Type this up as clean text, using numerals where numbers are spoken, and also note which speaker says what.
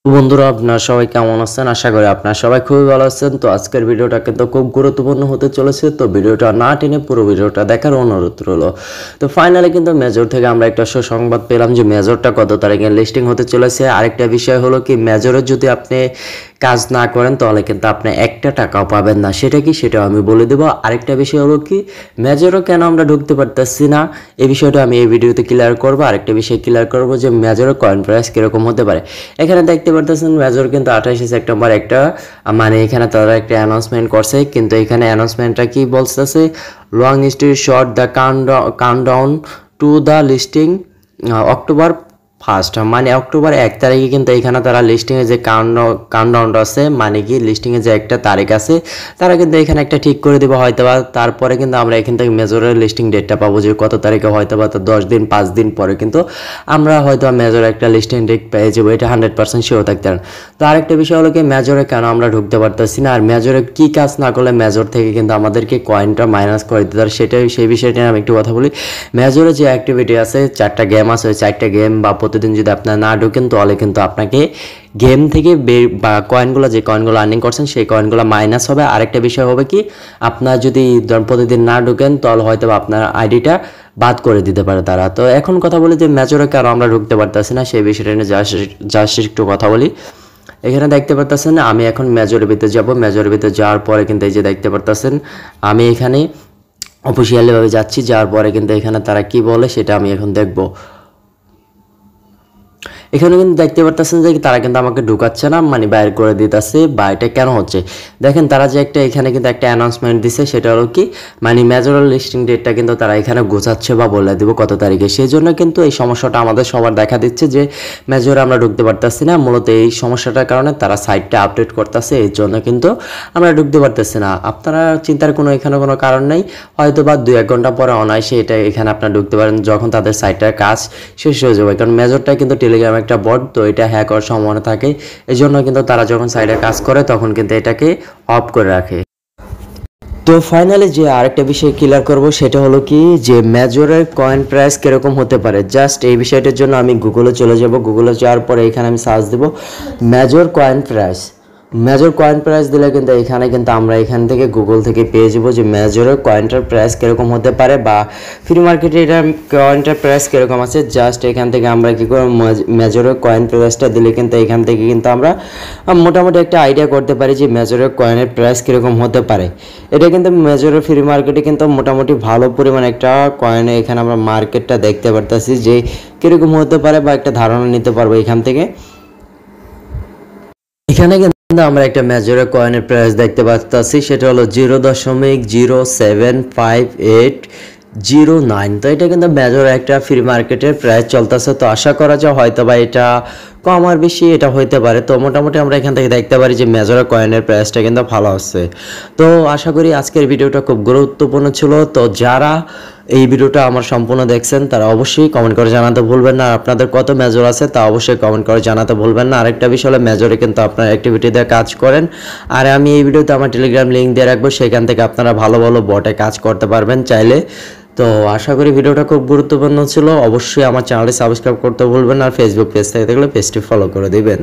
Speaker 1: বন্ধুরা আপনারা সবাই কেমন আছেন? আশা করি আপনারা সবাই খুবই ভালো আছেন। তো আজকের ভিডিওটা কিন্তু খুব গুরুত্বপূর্ণ হতে চলেছে। তো ভিডিওটা না টেনে পুরো ভিডিওটা দেখার অনুরোধ রইলো। তো ফাইনালি কিন্তু মেজর থেকে আমরা একটা সুসংবাদ পেলাম যে মেজরটা কত তারিখে লিস্টিং হতে চলেছে। আরেকটা বিষয় হলো কি, মেজরে যদি আপনি কাজ না করেন তাহলে কিন্তু আপনি একটা টাকাও পাবেন না। সেটা কি, সেটাও আমি বলে দেবো। আরেকটা বিষয় হলো কি, মেজরও কেন আমরা ঢুকতে পারতেছি না, এই বিষয়টা আমি এই ভিডিওতে ক্লিয়ার করবো। আরেকটা বিষয় ক্লিয়ার করবো যে মেজরের কয়েন প্রাইস কীরকম হতে পারে। এখানে দেখতে পারতেছেন মেজর কিন্তু 28 সেপ্টেম্বর একটা এখানে তারা একটা অ্যানাউন্সমেন্ট করছে, কিন্তু এখানে অ্যানাউন্সমেন্টটা কি বলতেছে, long story short, the countdown to the listing October 1 October 1 তারিখে কিন্তু এখানে তারা লিস্টিংয়ে যে কাউন্টডাউনটা আছে, কি লিস্টিংয়ে যে একটা তারিখ আছে, তারা কিন্তু এখানে একটা ঠিক করে দেবে হয়তোবা। তারপরে কিন্তু আমরা এখান থেকে মেজরের লিস্টিং ডেটটা পাবো যে কত তারিখে, হয়তোবা তো 10 দিন 5 দিন পরে কিন্তু আমরা হয়তো মেজরের একটা লিস্টিং ডেট পেয়ে যাবো। এটা 100% শিওর থাকতে পারেন। তো আরেকটা বিষয় হলো কি, মেজরে কেন আমরা ঢুকতে পারতেছি না, আর মেজরে কি কাজ না করলে মেজর থেকে কিন্তু আমাদেরকে কয়েনটা মাইনাস করে দিতে পারে, সেই বিষয়টা আমি একটু কথা বলি। মেজরে যে অ্যাক্টিভিটি আছে, 4টা গেম আছে, ওই 4টা গেম বা প্রতিদিন যদি আপনার না ঢোকেন তাহলে কিন্তু আপনাকে গেম থেকে বা কয়েনগুলো, যে কয়েনগুলো আর্নিং করছেন সেই কয়েনগুলো মাইনাস হবে। আরেকটা বিষয় হবে কি, আপনার যদি প্রতিদিন না ঢোকেন তাহলে হয়তো আপনার আইডিটা বাদ করে দিতে পারে তারা। তো এখন কথা বলি যে মেজরে কেন আমরা ঢুকতে পারতেছি না, সেই বিষয়টা নিয়ে জাস্ট একটু কথা বলি। এখানে দেখতে পারতেছেন আমি এখন মেজরের ভিতরে যাব। মেজরের ভিতরে যাওয়ার পরে কিন্তু এই যে দেখতে পারতেছেন আমি এখানে অফিসিয়ালিভাবে যাচ্ছি। যাওয়ার পরে কিন্তু এখানে তারা কি বলে সেটা আমি এখন দেখব। এখানে কিন্তু দেখতে পারতেছেন যে তারা কিন্তু আমাকে ঢুকাচ্ছে না, বাইর করে দিতেছে। বা এটা কেন হচ্ছে দেখেন, তারা যে এখানে কিন্তু একটা অ্যানাউন্সমেন্ট দিছে, সেটা হলো কি মেজরাল লিস্টিং ডেটটা কিন্তু তারা এখানে গোছাচ্ছে বা বলে দিব কত তারিখে। সেই জন্য কিন্তু এই সমস্যাটা আমাদের সবার দেখা দিচ্ছে যে মেজরে আমরা ঢুকতে পারতেছি না। মূলত এই সমস্যাটার কারণে তারা সাইটটা আপডেট করতেছে, এর জন্য কিন্তু আমরা ঢুকতে পারতেছি না। আপনারা চিন্তার এখানে কোনো কারণ নেই, হয়তো বা 2-1 ঘন্টা পরে অনায়াসে এটা এখানে আপনারা ঢুকতে পারেন যখন তাদের সাইটটার কাজ শেষ হয়ে যাবে। কারণ মেজরটা কিন্তু টেলিগ্রাম একটা বট, তো এটা হ্যাক হওয়ার সম্ভাবনা থাকে। এই জন্য কিন্তু তারা যখন সাইডে কাজ করে তখন কিন্তু এটাকে অফ করে রাখে। তো ফাইনালি যে আরেকটা বিষয় ক্লিয়ার করব, সেটা হলো কি যে মেজরের কয়েন প্রাইস কিরকম হতে পারে। জাস্ট এই বিষয়টার জন্য আমি গুগলে চলে যাব। গুগলে যাওয়ার পরে এখানে আমি সার্চ দেব major coin price. Major coin price দিলে কিন্তু এখানে কিন্তু আমরা এখান থেকে গুগল থেকে পেয়ে যাবো যে মেজরের কয়েনটার প্রাইস কীরকম হতে পারে বা ফ্রি মার্কেটে এটার কয়েনটার প্রাইস কীরকম আছে। জাস্ট এখান থেকে আমরা কী করব, মেজরের কয়েন প্রাইসটা দিলে কিন্তু এখান থেকে কিন্তু আমরা মোটামুটি একটা আইডিয়া করতে পারি যে মেজরের কয়েনের প্রাইস কীরকম হতে পারে। এটা কিন্তু মেজরের ফ্রি মার্কেটে কিন্তু মোটামুটি ভালো পরিমাণ একটা কয়েনে এখানে আমরা মার্কেটটা দেখতে পারতেছি যে কীরকম হতে পারে বা একটা ধারণা নিতে পারবো এখান থেকে। এখানে কিন্তু আমরা একটা মেজরের কয়েনের প্রাইস দেখতে পাচ্ছি, সেটা হলো 0.0758009। তো এটা কিন্তু মেজর একটা ফ্রি মার্কেটের প্রাইস চলতেছে। তো আশা করা যায় হয়তো বা এটা কম আর বেশি এটা হইতে পারে। তো মোটামুটি আমরা এখান থেকে দেখতে পারি যে মেজরের কয়েনের প্রাইসটা কিন্তু ভালো আছে। তো আশা করি আজকের ভিডিওটা খুব গুরুত্বপূর্ণ ছিল। তো যারা এই ভিডিওটা আমার সম্পূর্ণ দেখছেন তারা অবশ্যই কমেন্ট করে জানাতে ভুলবেন না। আপনাদের কত মেজর আছে তা অবশ্যই কমেন্ট করে জানাতে ভুলবেন না। আরেকটা বিষয় হলো মেজরে কিন্তু আপনার অ্যাক্টিভিটি দিয়ে কাজ করেন, আর আমি এই ভিডিওতে আমার টেলিগ্রাম লিঙ্ক দিয়ে রাখবো, সেখান থেকে আপনারা ভালো ভালো বটে কাজ করতে পারবেন চাইলে। তো আশা করি ভিডিওটা খুব গুরুত্বপূর্ণ ছিল। অবশ্যই আমার চ্যানেলটি সাবস্ক্রাইব করতে ভুলবেন না, আর ফেসবুক পেজ থেকে দেখলে পেজটি ফলো করে দিবেন।